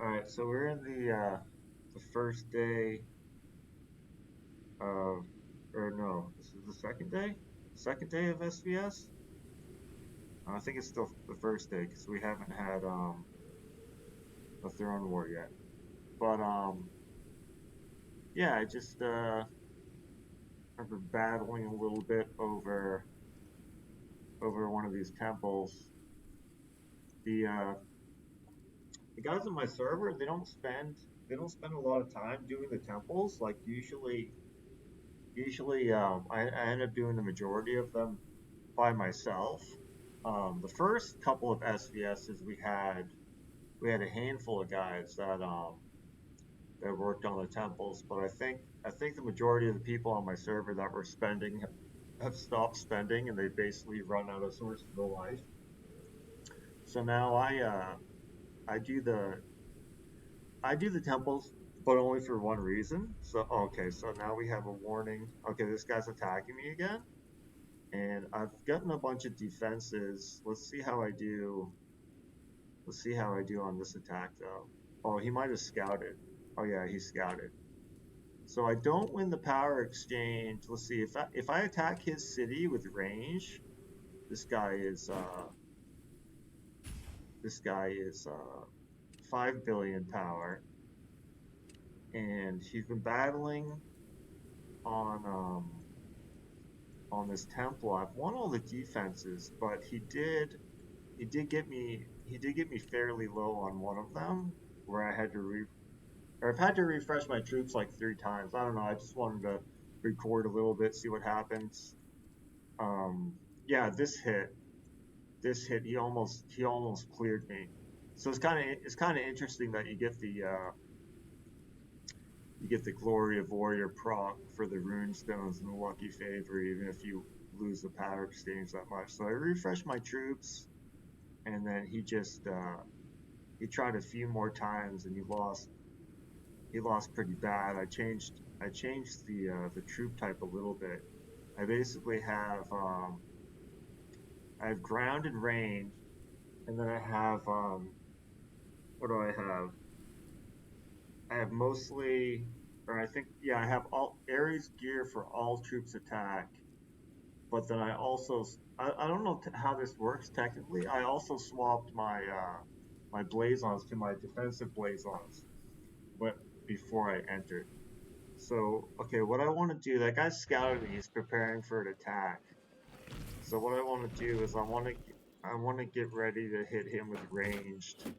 All right, so we're in the first day of, or no, this is the second day. Second day of SvS. I think it's still the first day because we haven't had a throne war yet. But yeah, I just I've been battling a little bit over one of these temples. The the guys on my server they don't spend a lot of time doing the temples. Like usually I end up doing the majority of them by myself. The first couple of SVSs we had a handful of guys that worked on the temples, but I think the majority of the people on my server that were spending have stopped spending and they basically run out of sources of life. So now I do the temples, but only for one reason. So okay, so now we have a warning. Okay, this guy's attacking me again, and I've gotten a bunch of defenses. Let's see how I do on this attack though. Oh, he might have scouted. Oh yeah, he scouted. So I don't win the power exchange. Let's see if I attack his city with range. This guy is this guy is 5 billion power, and he's been battling on on this temple. I've won all the defenses, but he did get me fairly low on one of them where I had to or I've had to refresh my troops like 3 times. I don't know. I just wanted to record a little bit, see what happens. Um, yeah, this hit, he almost cleared me. So it's kind of interesting that you get the glory of warrior proc for the rune stones and the lucky favor, even if you lose the power exchange that much. So I refreshed my troops, and then he tried a few more times and he lost pretty bad. I changed the troop type a little bit. I basically I have ground and range, and then I have what do I have? I have mostly, or I think yeah, I have all Ares gear for all troops attack. But then I don't know how this works technically. I also swapped my blazons to my defensive blazons, but before I entered. So, okay, what I want to do, that guy scouted me. He's preparing for an attack. So what I want to do is I want to get ready to hit him with ranged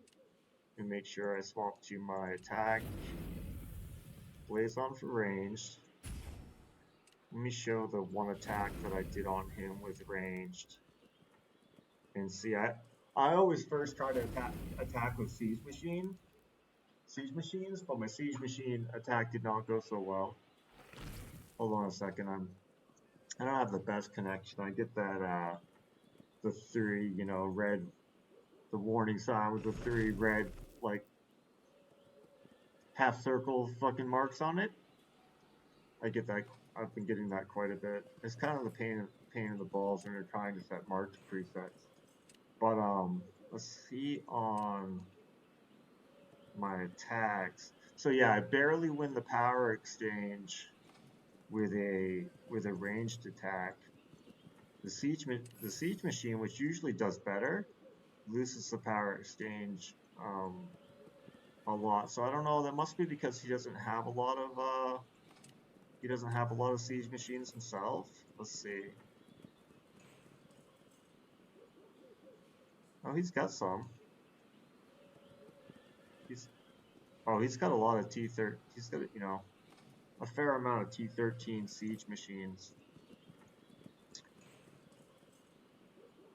and make sure I swap to my attack blazon for ranged. Let me show the one attack that I did on him with ranged and see. I always first try to attack with siege machines, but my siege machine attack did not go so well. Hold on a second. I don't have the best connection. I get that the three, red, the warning sign with the three red like half circle fucking marks on it. I get that. I've been getting that quite a bit. It's kind of the pain in the balls when you're trying to set marked presets. But let's see on my attacks. So yeah, I barely win the power exchange with a ranged attack. The siege machine, which usually does better, loses the power exchange a lot. So I don't know. That must be because he doesn't have a lot of siege machines himself. Let's see. Oh, he's got some. He's he's got a lot of T30. He's got a fair amount of T13 siege machines,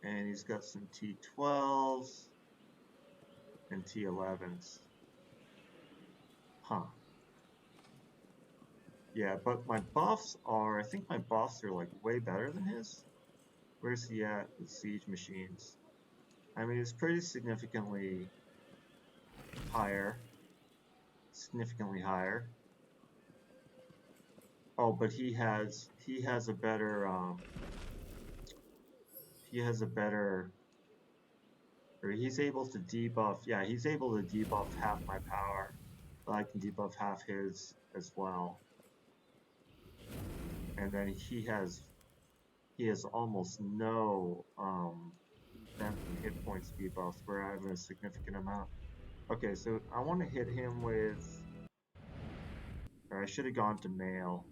and he's got some T12s and T11s. Huh. Yeah, but I think my buffs are like way better than his. Where's he at with siege machines? I mean, it's pretty higher, significantly higher. Oh, but he has a better or he's able to debuff. Yeah, he's able to debuff half my power, but I can debuff half his as well. And then he has almost no defense and hit points debuffs, where I have a significant amount. Okay, so I want to hit him with, or I should have gone to mail,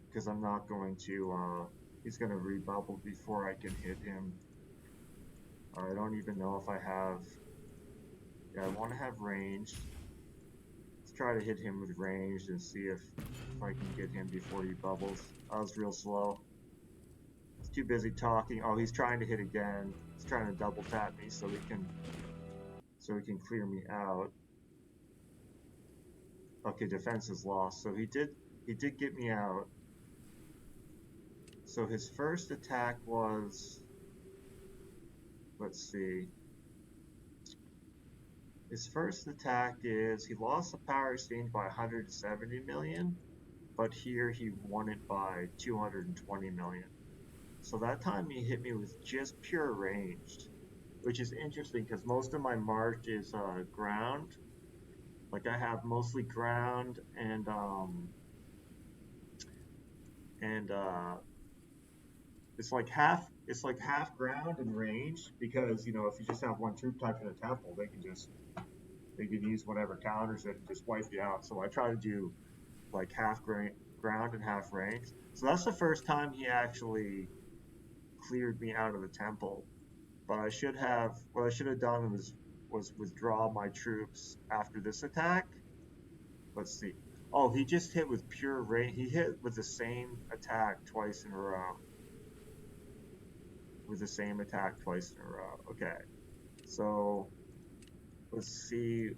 because I'm not going to, he's going to rebubble before I can hit him. I don't even know if I have, yeah, I want to have range. Let's try to hit him with range and see if I can get him before he bubbles. I was real slow. He's too busy talking. Oh, he's trying to hit again. He's trying to double tap me so he can clear me out. Okay, defense is lost. So he did get me out. So his first attack was, let's see. His first attack is, he lost the power exchange by 170 million, but here he won it by 220 million. So that time he hit me with just pure ranged, which is interesting because most of my march is ground. Like I have mostly ground and it's like half ground and range, because you know, if you just have one troop type in a temple, they can use whatever counters it and just wipe you out. So I try to do like half ground and half range. So that's the first time he actually cleared me out of the temple. But what I should have done was withdraw my troops after this attack. Let's see. Oh, he just hit with pure range. He hit with the same attack twice in a row. With the same attack twice in a row. Okay. So let's see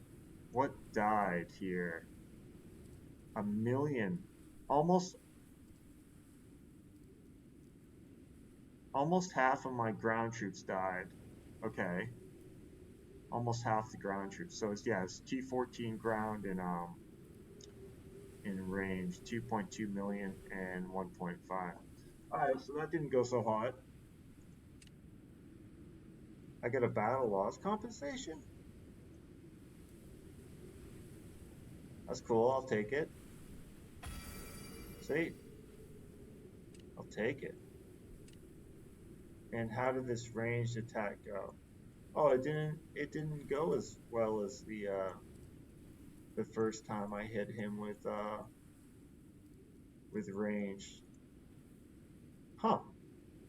what died here. A million. Almost almost half of my ground troops died. Okay. Almost half the ground troops. So it's T14 ground in range, 2.2 million and 1.5. Alright, so that didn't go so hot. I get a battle loss compensation? That's cool, I'll take it. See? I'll take it. And how did this ranged attack go? Oh, it didn't go as well as the first time I hit him with range. Huh.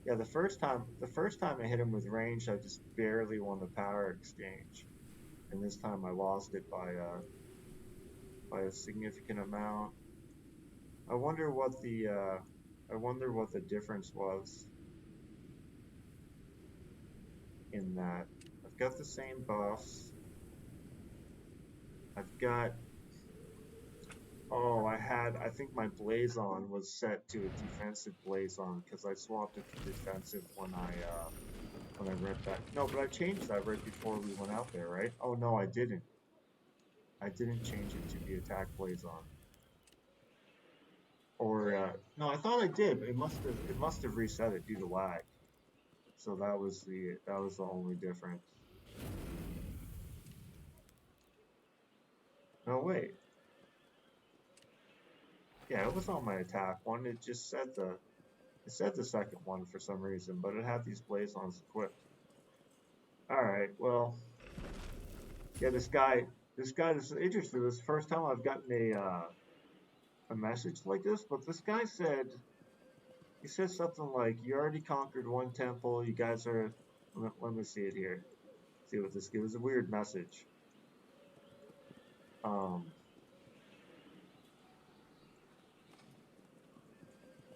Yeah, the first time I hit him with range, I just barely won the power exchange. And this time I lost it by a significant amount. I wonder what the difference was in that. I've got the same buffs. I've got, oh, I think my Blazon was set to a defensive Blazon because I swapped it to defensive when I read that. No, but I changed that right before we went out there, right? Oh no, I didn't. I didn't change it to the attack Blazon. Or no, I thought I did. It must have reset it due to lag. So that was the only difference. No, wait. Yeah, it was on my attack one. It said the second one for some reason, but it had these Blazons equipped. All right, well, yeah, this guy is interesting. This is the first time I've gotten a message like this, but this guy said, he said something like, "You already conquered one temple. You guys are." Let me see it here. See what this. It was a weird message. Um.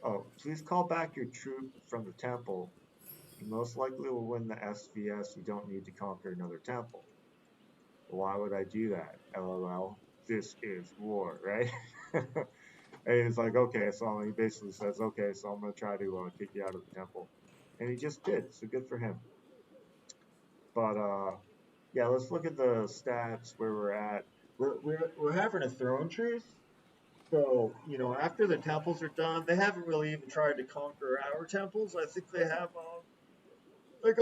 Oh, please call back your troop from the temple. You most likely will win the SvS. You don't need to conquer another temple. Why would I do that? LOL. This is war, right? And he's like, okay, so he basically says, okay, so I'm gonna try to kick you out of the temple, and he just did. So good for him. But yeah, let's look at the stats where we're at. We're having a throne truce. So you know, after the temples are done, they haven't really even tried to conquer our temples. I think they have like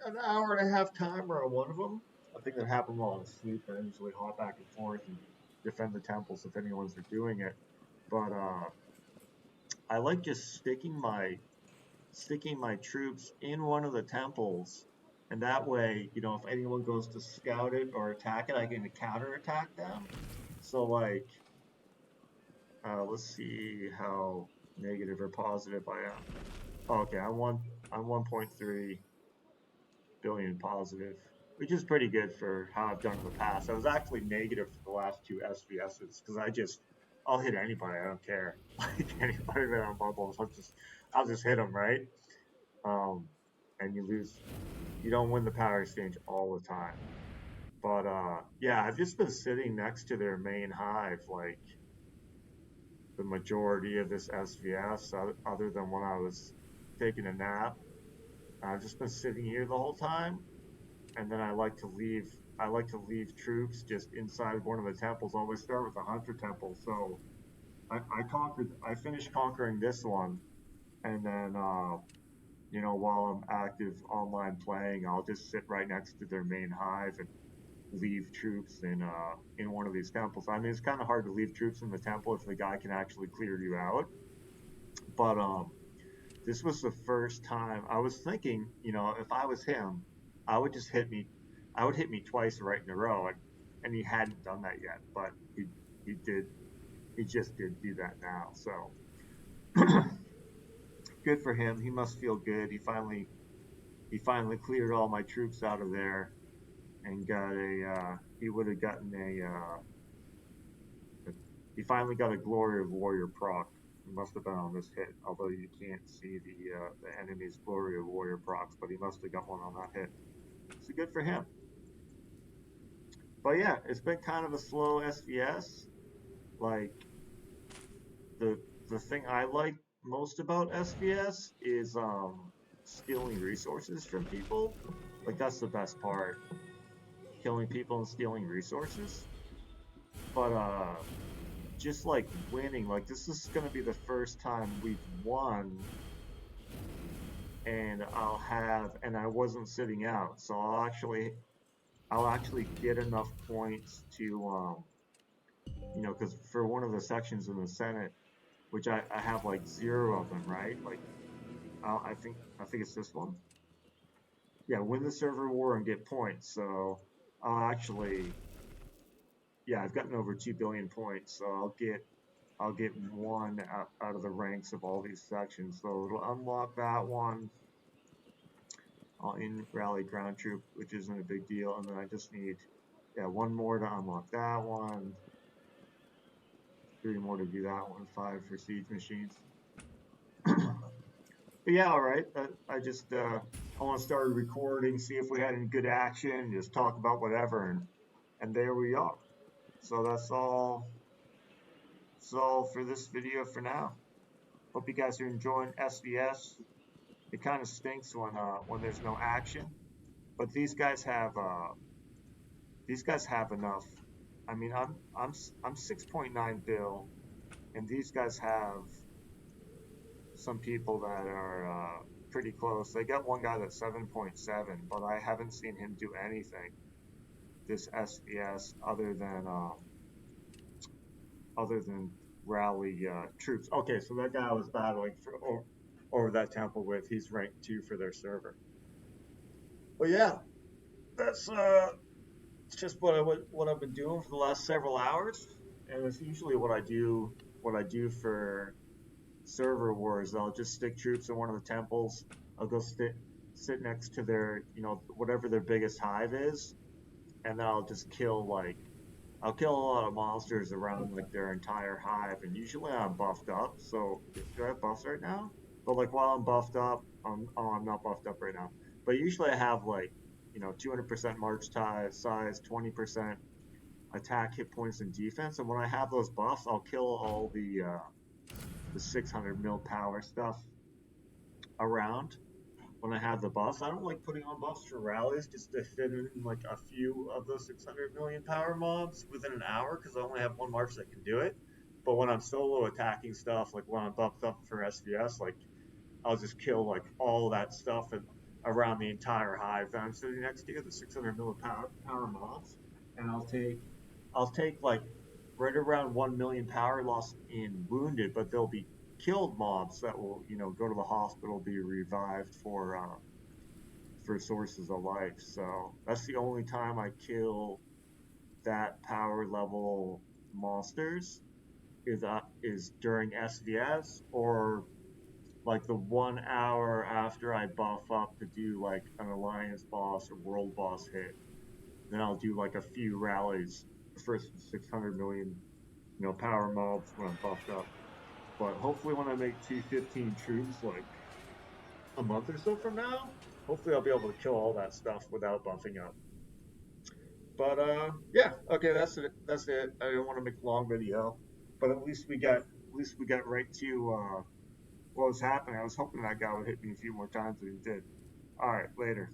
an hour and a half timer on one of them. I think that happened while I was asleep. I usually hop back and forth and defend the temples if anyone's doing it. But I like just sticking my troops in one of the temples, and that way, if anyone goes to scout it or attack it, I can counterattack them. So like, let's see how negative or positive I am. Oh, okay, I'm 1.3 billion positive, which is pretty good for how I've done in the past. I was actually negative for the last two SVSs because I'll hit anybody. I don't care. Like anybody that on bubbles, I'll just hit them, right? Um, and you don't win the power exchange all the time. But yeah, I've just been sitting next to their main hive like the majority of this SVS, other than when I was taking a nap. I've just been sitting here the whole time, and then I like to leave. I like to leave troops just inside one of the temples. I always start with the hunter temple. So I finished conquering this one, and then while I'm active online playing, I'll just sit right next to their main hive and leave troops in one of these temples. I mean, it's kind of hard to leave troops in the temple if the guy can actually clear you out. But this was the first time I was thinking, if I was him, I would just hit me. I would hit me twice right in a row, and he hadn't done that yet, but he did. He just did do that now. So good for him. He must feel good. He finally cleared all my troops out of there and got he would have gotten he finally got a glory of warrior proc. He must have been on this hit, although you can't see the enemy's glory of warrior procs, but he must have got one on that hit. So good for him. But yeah, it's been kind of a slow SVS. Like the the thing I like most about SVS is stealing resources from people. Like that's the best part. Killing people and stealing resources. But just like winning, like this is gonna be the first time we've won, and I wasn't sitting out, so I'll actually get enough points to because for one of the sections in the Senate, which I have like zero of them, right? Like I think it's this one. Yeah, win the server war and get points. So I'll actually, yeah, I've gotten over 2 billion points, so I'll get one out of the ranks of all these sections. So it'll unlock that one in rally ground troop, which isn't a big deal, and then I just need one more to unlock that one, three more to do that one, five for siege machines. But yeah, all right. I want to start recording, see if we had any good action, just talk about whatever, and there we are. So that's all for this video for now. Hope you guys are enjoying SVS. It kind of stinks when there's no action, but these guys have enough. I mean, I'm 6.9 bill, and these guys have some people that are pretty close. They got one guy that's 7.7, but I haven't seen him do anything this SVS other than rally troops. Okay, so that guy I was battling over that temple with, he's ranked 2 for their server. But yeah, that's it's just what I've been doing for the last several hours, and it's usually what I do for server wars. I'll just stick troops in one of the temples. I'll go sit next to their whatever their biggest hive is, and then I'll kill a lot of monsters around like their entire hive, and usually I'm buffed up. So do I have buffs right now? But like while I'm buffed up, I'm not buffed up right now. But usually I have like 200% march size, 20% attack, hit points, and defense. And when I have those buffs, I'll kill all the 600 mil power stuff around when I have the buffs. I don't like putting on buffs for rallies just to fit in like a few of those 600 million power mobs within an hour because I only have one march that can do it. But when I'm solo attacking stuff, like when I'm buffed up for SVS, like I'll just kill like all that stuff around the entire hive that I'm sitting next to, the 600 power mobs, and I'll take like right around 1 million power loss in wounded, but they'll be killed mobs that will go to the hospital, be revived for sources of life. So that's the only time I kill that power level monsters is during SvS or like the 1 hour after I buff up to do like an alliance boss or world boss hit. Then I'll do like a few rallies for 600 million, power mobs when I'm buffed up. But hopefully, when I make 215 troops, like a month or so from now, hopefully I'll be able to kill all that stuff without buffing up. But yeah, okay, that's it. That's it. I didn't want to make a long video, but at least we got right to what was happening. I was hoping that guy would hit me a few more times than he did. All right, later.